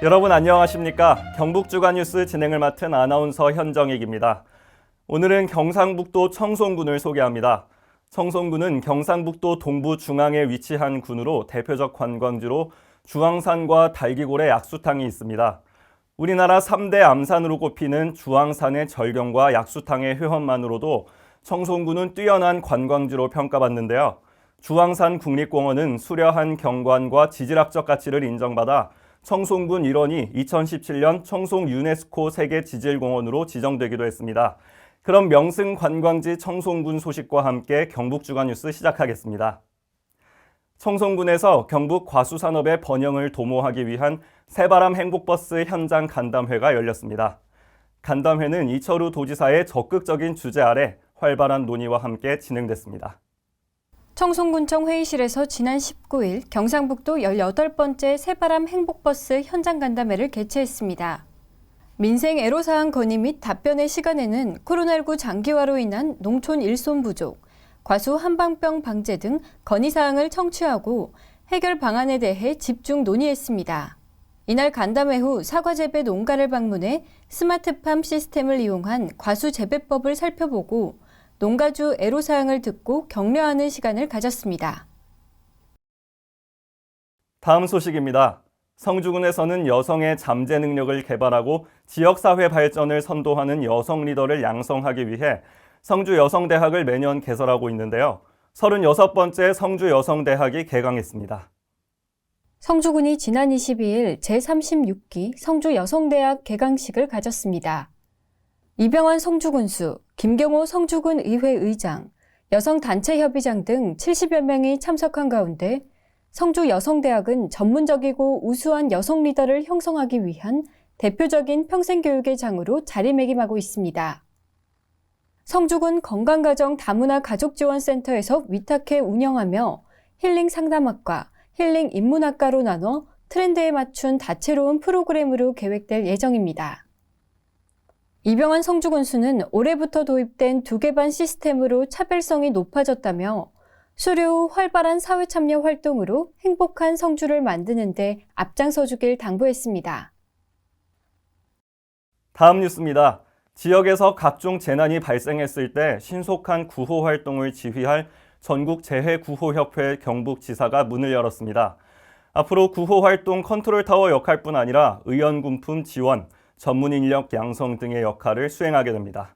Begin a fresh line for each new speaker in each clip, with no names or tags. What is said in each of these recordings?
여러분 안녕하십니까? 경북주간뉴스 진행을 맡은 아나운서 현정익입니다. 오늘은 경상북도 청송군을 소개합니다. 청송군은 경상북도 동부 중앙에 위치한 군으로 대표적 관광지로 주황산과 달기고래 약수탕이 있습니다. 우리나라 3대 암산으로 꼽히는 주황산의 절경과 약수탕의 회원만으로도 청송군은 뛰어난 관광지로 평가받는데요. 주황산 국립공원은 수려한 경관과 지질학적 가치를 인정받아 청송군 일원이 2017년 청송 유네스코 세계지질공원으로 지정되기도 했습니다. 그럼 명승 관광지 청송군 소식과 함께 경북주간뉴스 시작하겠습니다. 청송군에서 경북 과수산업의 번영을 도모하기 위한 새바람 행복버스 현장 간담회가 열렸습니다. 간담회는 이철우 도지사의 적극적인 주재 아래 활발한 논의와 함께 진행됐습니다.
청송군청 회의실에서 지난 19일 경상북도 18번째 새바람 행복버스 현장 간담회를 개최했습니다. 민생 애로사항 건의 및 답변의 시간에는 코로나19 장기화로 인한 농촌 일손 부족, 과수 한방병 방제 등 건의사항을 청취하고 해결 방안에 대해 집중 논의했습니다. 이날 간담회 후 사과재배 농가를 방문해 스마트팜 시스템을 이용한 과수 재배법을 살펴보고 농가주 애로사항을 듣고 격려하는 시간을 가졌습니다.
다음 소식입니다. 성주군에서는 여성의 잠재 능력을 개발하고 지역사회 발전을 선도하는 여성 리더를 양성하기 위해 성주여성대학을 매년 개설하고 있는데요. 36번째 성주여성대학이 개강했습니다.
성주군이 지난 22일 제36기 성주여성대학 개강식을 가졌습니다. 이병헌 성주군수, 김경호 성주군 의회 의장, 여성단체협의장 등 70여 명이 참석한 가운데 성주여성대학은 전문적이고 우수한 여성 리더를 형성하기 위한 대표적인 평생교육의 장으로 자리매김하고 있습니다. 성주군 건강가정 다문화 가족지원센터에서 위탁해 운영하며 힐링 상담학과, 힐링 인문학과로 나눠 트렌드에 맞춘 다채로운 프로그램으로 계획될 예정입니다. 이병헌 성주군수는 올해부터 도입된 2개 반 시스템으로 차별성이 높아졌다며 수료 후 활발한 사회참여 활동으로 행복한 성주를 만드는 데 앞장서 주길 당부했습니다.
다음 뉴스입니다. 지역에서 각종 재난이 발생했을 때 신속한 구호 활동을 지휘할 전국재해구호협회 경북지사가 문을 열었습니다. 앞으로 구호 활동 컨트롤타워 역할뿐 아니라 의연군품 지원, 전문 인력 양성 등의 역할을 수행하게 됩니다.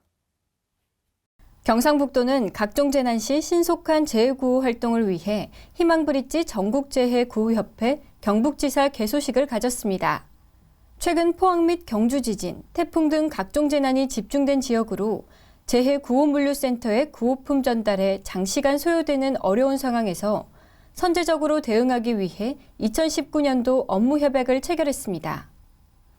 경상북도는 각종 재난 시 신속한 재해구호 활동을 위해 희망브릿지 전국재해구호협회 경북지사 개소식을 가졌습니다. 최근 포항 및 경주 지진, 태풍 등 각종 재난이 집중된 지역으로 재해구호물류센터의 구호품 전달에 장시간 소요되는 어려운 상황에서 선제적으로 대응하기 위해 2019년도 업무 협약을 체결했습니다.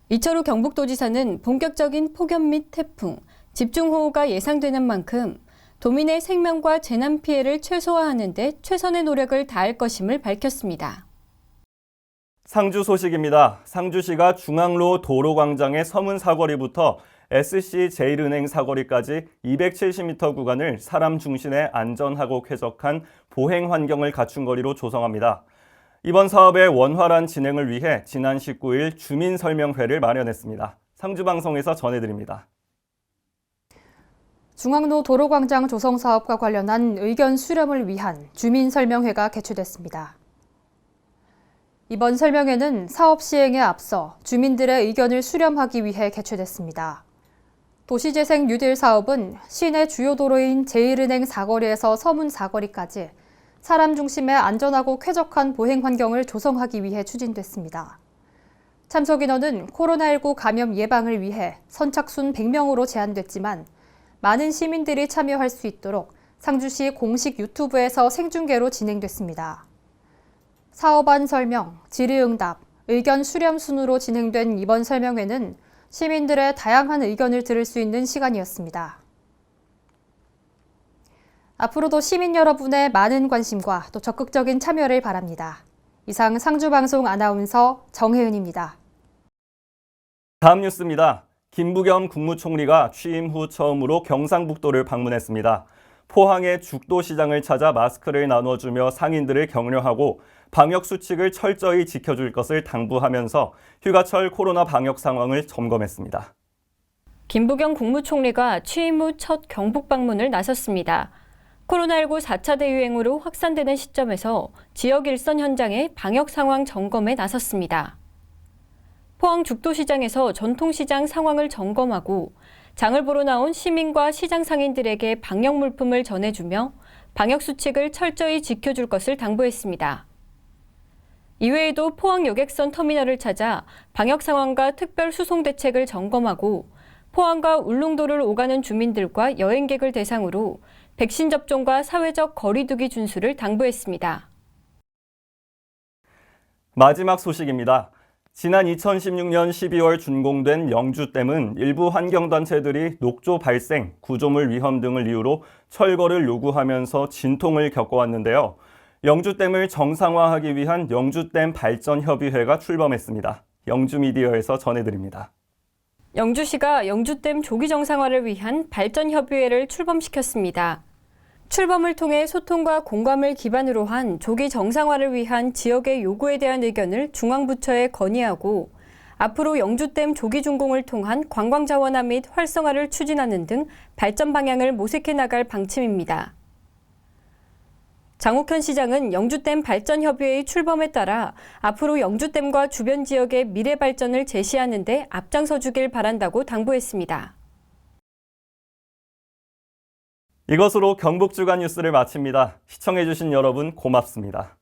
이철우 경북도지사는 본격적인 폭염 및 태풍, 집중호우가 예상되는 만큼 도민의 생명과 재난 피해를 최소화하는 데 최선의 노력을 다할 것임을 밝혔습니다.
상주 소식입니다. 상주시가 중앙로 도로광장의 서문 사거리부터 SC제일은행 사거리까지 270m 구간을 사람 중심의 안전하고 쾌적한 보행 환경을 갖춘 거리로 조성합니다. 이번 사업의 원활한 진행을 위해 지난 19일 주민설명회를 마련했습니다. 상주방송에서 전해드립니다.
중앙로 도로광장 조성 사업과 관련한 의견 수렴을 위한 주민설명회가 개최됐습니다. 이번 설명회는 사업 시행에 앞서 주민들의 의견을 수렴하기 위해 개최됐습니다. 도시재생 뉴딜 사업은 시내 주요 도로인 제일은행 사거리에서 서문 사거리까지 사람 중심의 안전하고 쾌적한 보행 환경을 조성하기 위해 추진됐습니다. 참석 인원은 코로나19 감염 예방을 위해 선착순 100명으로 제한됐지만 많은 시민들이 참여할 수 있도록 상주시 공식 유튜브에서 생중계로 진행됐습니다. 사업안 설명, 질의응답, 의견 수렴 순으로 진행된 이번 설명회는 시민들의 다양한 의견을 들을 수 있는 시간이었습니다. 앞으로도 시민 여러분의 많은 관심과 또 적극적인 참여를 바랍니다. 이상 상주방송 아나운서 정혜은입니다.
다음 뉴스입니다. 김부겸 국무총리가 취임 후 처음으로 경상북도를 방문했습니다. 포항의 죽도시장을 찾아 마스크를 나눠주며 상인들을 격려하고 방역 수칙을 철저히 지켜줄 것을 당부하면서 휴가철 코로나 방역 상황을 점검했습니다.
김부겸 국무총리가 취임 후 첫 경북 방문을 나섰습니다. 코로나19 4차 대유행으로 확산되는 시점에서 지역 일선 현장의 방역 상황 점검에 나섰습니다. 포항 죽도시장에서 전통시장 상황을 점검하고 장을 보러 나온 시민과 시장 상인들에게 방역 물품을 전해주며 방역 수칙을 철저히 지켜줄 것을 당부했습니다. 이외에도 포항 여객선 터미널을 찾아 방역 상황과 특별 수송 대책을 점검하고 포항과 울릉도를 오가는 주민들과 여행객을 대상으로 백신 접종과 사회적 거리 두기 준수를 당부했습니다.
마지막 소식입니다. 지난 2016년 12월 준공된 영주댐은 일부 환경단체들이 녹조 발생, 구조물 위험 등을 이유로 철거를 요구하면서 진통을 겪어왔는데요. 영주댐을 정상화하기 위한 영주댐 발전협의회가 출범했습니다. 영주미디어에서 전해드립니다.
영주시가 영주댐 조기 정상화를 위한 발전협의회를 출범시켰습니다. 출범을 통해 소통과 공감을 기반으로 한 조기 정상화를 위한 지역의 요구에 대한 의견을 중앙부처에 건의하고 앞으로 영주댐 조기 준공을 통한 관광자원화 및 활성화를 추진하는 등 발전 방향을 모색해 나갈 방침입니다. 장욱현 시장은 영주댐 발전협의회의 출범에 따라 앞으로 영주댐과 주변 지역의 미래 발전을 제시하는 데 앞장서 주길 바란다고 당부했습니다.
이것으로 경북 주간 뉴스를 마칩니다. 시청해주신 여러분 고맙습니다.